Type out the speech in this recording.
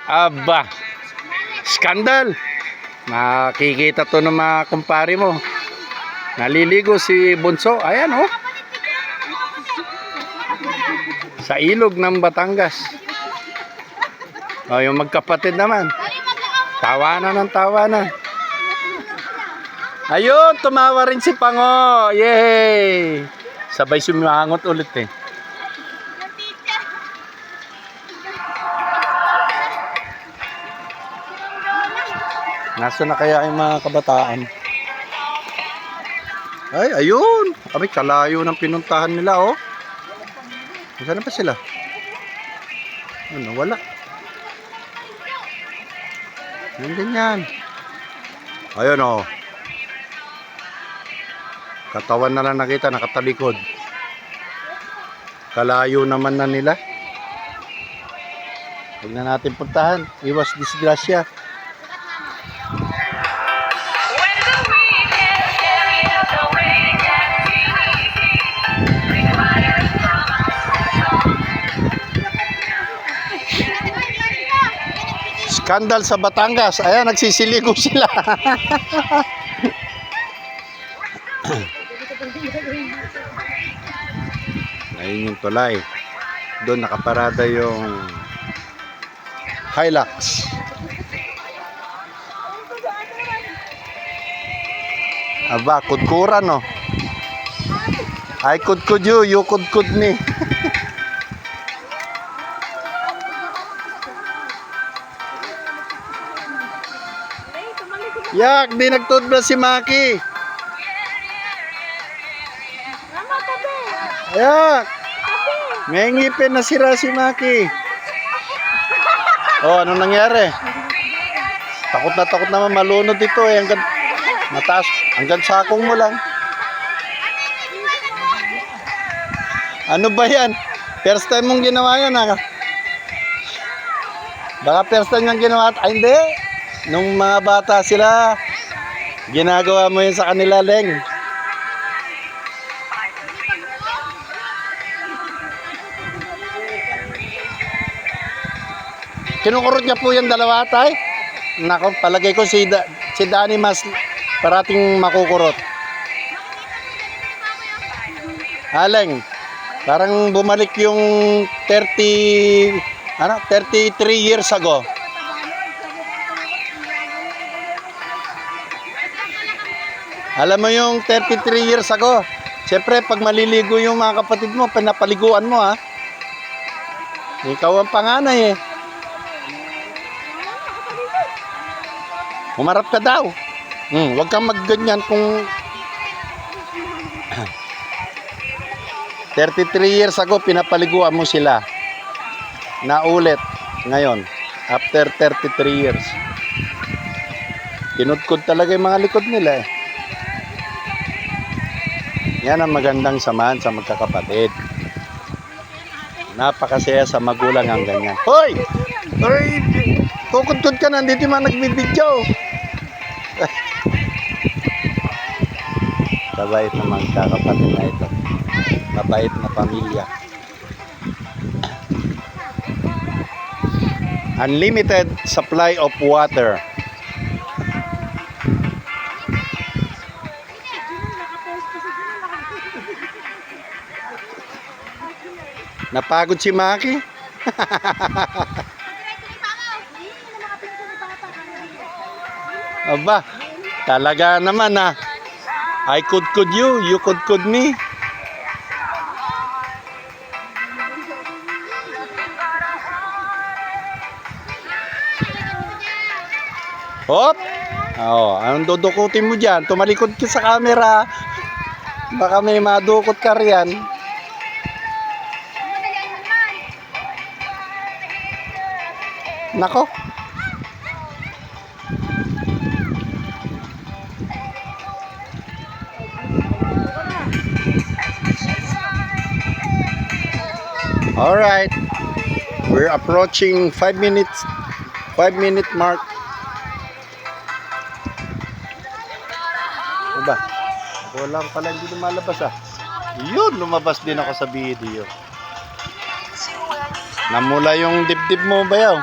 Aba, skandal. Makikita to ng mga kumpare mo. Naliligo si Bunso. Ayan oh. Sa ilog ng Batangas. Oh, yung magkapatid naman. Tawanan ng tawanan. Ayun, tumawa rin si Pango. Yay! Sabay sumimangot ulit eh. Nasaan na kaya yung mga kabataan? Ay, ayun. Kami kalayo ng pinuntahan nila oh. Saan na pa sila? Ano, wala. Nandun yan. Ayun oh. Katawan na lang nakita, nakatalikod. Kalayo naman na nila. Huwag na natin puntahan. Iwas disgrasya. Skandal sa Batangas. Ayan, nagsisiligo sila. Ayun yung tulay. Doon nakaparada yung Hilux. Aba, kudkuran no. I kudkud you, you kudkud me. Yak, di nagtutbrush si Maki. Yak, may ngipin na sira si Maki. Oh, ano nangyari? Takot naman malunod ito eh. Hanggang mataas, hanggang sakong mo lang. Ano ba yan? First time mong ginawa yan ha? Baka first time niyang ginawa. Ay hindi. Nung mga bata sila, ginagawa mo yun sa kanila, Leng. Kinukurot niya po yung dalawa, tay. Nako, palagay ko si Danny mas parating makukurot. Aleng, parang bumalik yung 33 years ago. Alam mo yung 33 years ago, siyempre pag maliligo yung mga kapatid mo, pinapaliguan mo ha. Ikaw ang panganay eh. Umarap ka daw. Huwag kang magganyan kung 33 years ago, pinapaliguan mo sila. Naulit ngayon, after 33 years. Kinudkod talaga yung mga likod nila eh. Yan ang magandang samahan sa magkakapatid. Napakasaya sa magulang ang ganyan. Hoy! Hoy! Kukudkod ka na, dito man nagbibidyo. Mabait na magkakapatid na ito. Mabait na pamilya. Unlimited supply of water. Napagod si Maki. Aba, talaga naman ha. I kudkud you, you kudkud me. Hop! Oh, anong dudukutin mo dyan? Tumalikod ka sa camera. Baka may madukot ka riyan. Nako. All right. We're approaching 5 minute mark. Diba? Ako lang pala hindi lumalabas ah. Yun, lumabas din ako sa video. Namula yung dibdib mo ba yaw?